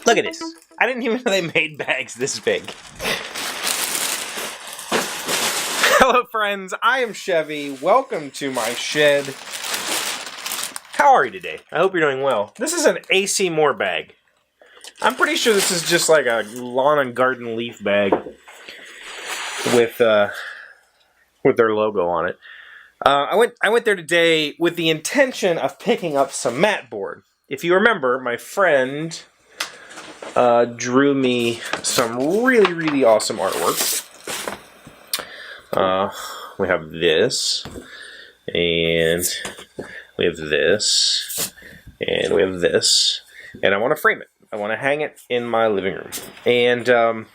Look at this. I didn't even know they made bags this big. Hello friends, I am Chevee. Welcome to my shed. How are you today? I hope you're doing well. This is an AC Moore bag. I'm pretty sure this is just like a lawn and garden leaf bag with their logo on it. I went there today with the intention of picking up some mat board. If you remember, my friend drew me some really awesome artwork. We have this, and we have this, and we have this, and I want to frame it. I want to hang it in my living room. And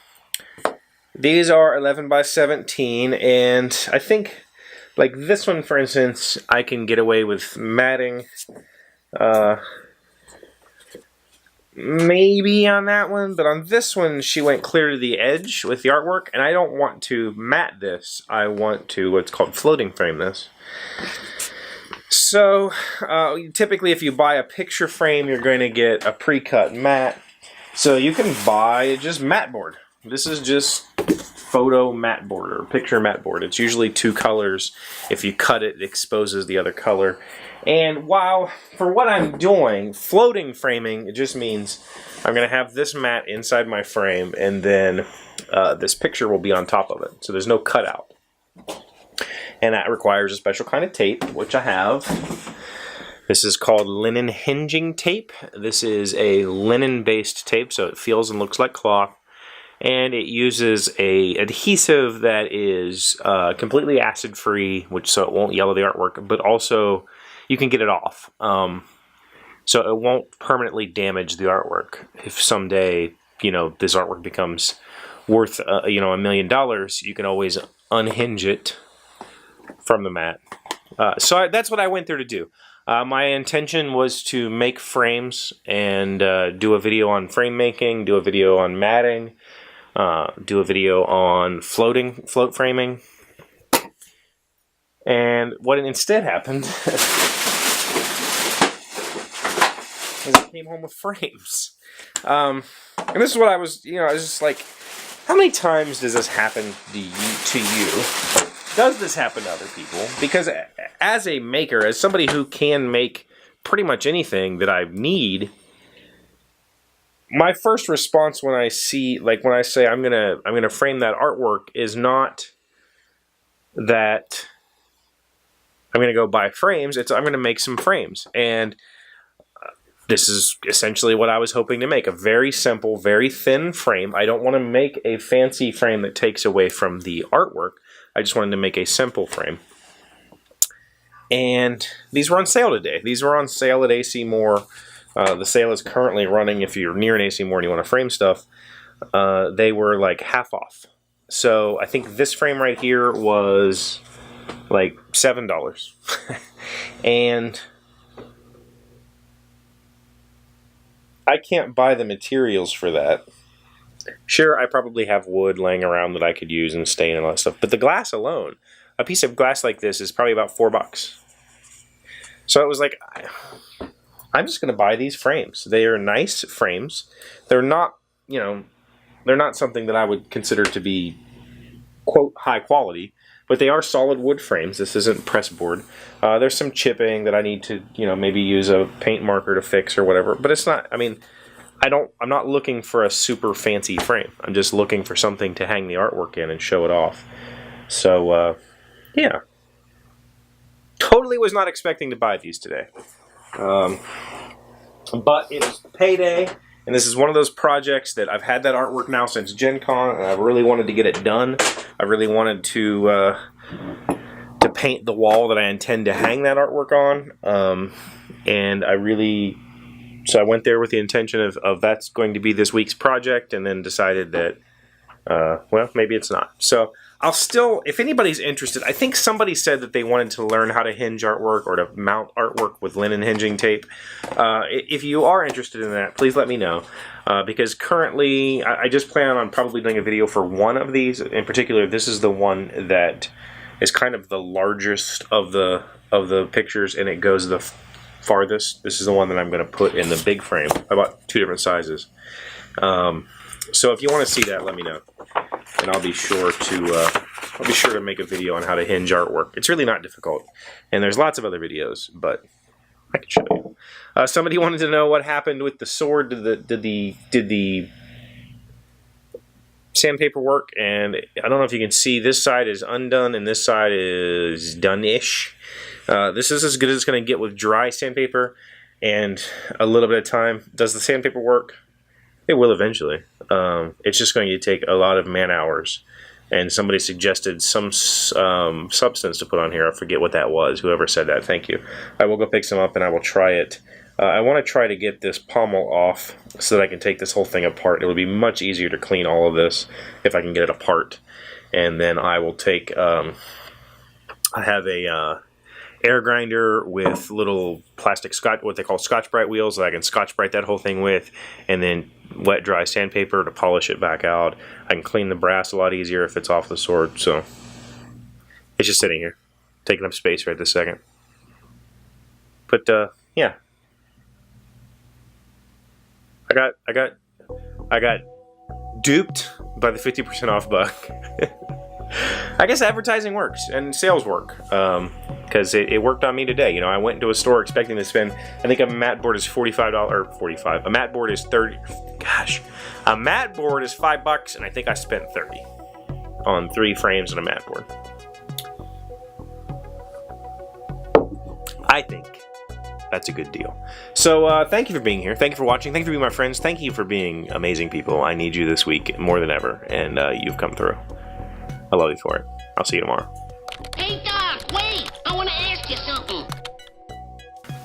these are 11 by 17, and I think, like this one, for instance, I can get away with matting. Maybe on that one, but on this one, she went clear to the edge with the artwork, and I don't want to mat this. I want to what's called floating frame this. So, typically if you buy a picture frame, you're going to get a pre-cut mat. So you can buy just mat board. This is just photo mat board or picture mat board. It's usually two colors. If you cut it, it exposes the other color. And while, for what I'm doing, floating framing, it just means I'm going to have this mat inside my frame, and then this picture will be on top of it. So there's no cutout. And that requires a special kind of tape, which I have. This is called linen hinging tape. This is a linen-based tape, so it feels and looks like cloth. And it uses a adhesive that is completely acid-free, which so it won't yellow the artwork, but also you can get it off. So it won't permanently damage the artwork. If someday, you know, this artwork becomes worth, you know, $1 million, you can always unhinge it from the mat. So that's what I went there to do. My intention was to make frames and do a video on frame making, do a video on matting, do a video on float framing. And what instead happened is I came home with frames. And this is what I was, you know, I was just like, how many times does this happen to you? Does this happen to other people? Because as a maker, as somebody who can make pretty much anything that I need, my first response when I see, like when I say I'm gonna frame that artwork, is not that I'm gonna go buy frames. It's I'm gonna make some frames, and this is essentially what I was hoping to make, a very simple, very thin frame. I don't want to make a fancy frame that takes away from the artwork. I just wanted to make a simple frame. And these were on sale today. These were on sale at AC Moore. The sale is currently running. If you're near an AC Moore and you want to frame stuff, they were like half off. So I think this frame right here was like $7. And I can't buy the materials for that. Sure, I probably have wood laying around that I could use and stain and all that stuff, but the glass alone, a piece of glass like this is probably about $4. So it was like, I'm just going to buy these frames. They are nice frames. They're not, you know, they're not something that I would consider to be, quote, high quality, but they are solid wood frames. This isn't press board. There's some chipping that I need to, you know, maybe use a paint marker to fix or whatever, but it's not, I mean, I'm not looking for a super fancy frame. I'm just looking for something to hang the artwork in and show it off. So, yeah. Totally was not expecting to buy these today. But it was payday, and this is one of those projects that I've had that artwork now since Gen Con, and I really wanted to get it done. I really wanted to paint the wall that I intend to hang that artwork on. And so I went there with the intention of that's going to be this week's project, and then decided that, well, maybe it's not. So I'll still, if anybody's interested, I think somebody said that they wanted to learn how to hinge artwork or to mount artwork with linen hinging tape. If you are interested in that, please let me know. Because currently, I just plan on probably doing a video for one of these. In particular, this is the one that is kind of the largest of the pictures, and it goes the farthest. This is the one that I'm going to put in the big frame. I bought 2 different sizes. So if you want to see that, let me know, and I'll be sure to make a video on how to hinge artwork. It's really not difficult, and there's lots of other videos, but I can show you. Somebody wanted to know what happened with the sword. Did the sandpaper work? And I don't know if you can see, this side is undone and this side is done-ish. This is as good as it's going to get with dry sandpaper and a little bit of time. Does the sandpaper work? It will eventually. It's just going to take a lot of man hours. And somebody suggested some substance to put on here. I forget what that was. Whoever said that, thank you. I will go pick some up and I will try it. I want to try to get this pommel off so that I can take this whole thing apart. It would be much easier to clean all of this if I can get it apart. And then I will take, I have a air grinder with little plastic what they call Scotch-Brite wheels that I can Scotch-Brite that whole thing with, and then wet dry sandpaper to polish it back out. I can clean the brass a lot easier if it's off the sword. So it's just sitting here, taking up space right this second. But yeah. I got duped by the 50% off bug. I guess advertising works and sales work, because it worked on me today. You know, I went into a store expecting to spend, I think a mat board is $45 or $45. A mat board is $30. Gosh, a mat board is $5, and I think I spent $30 on 3 frames and a mat board. I think that's a good deal. So thank you for being here. Thank you for watching. Thank you for being my friends. Thank you for being amazing people. I need you this week more than ever, and you've come through. I love you for it. I'll see you tomorrow. Hey, Doc, wait! I want to ask you something.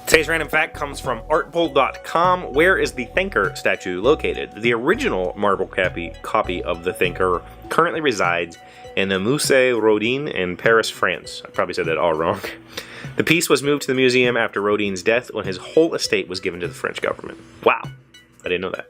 Today's random fact comes from artbull.com. Where is the Thinker statue located? The original marble copy of the Thinker currently resides in the Musée Rodin in Paris, France. I probably said that all wrong. The piece was moved to the museum after Rodin's death when his whole estate was given to the French government. Wow, I didn't know that.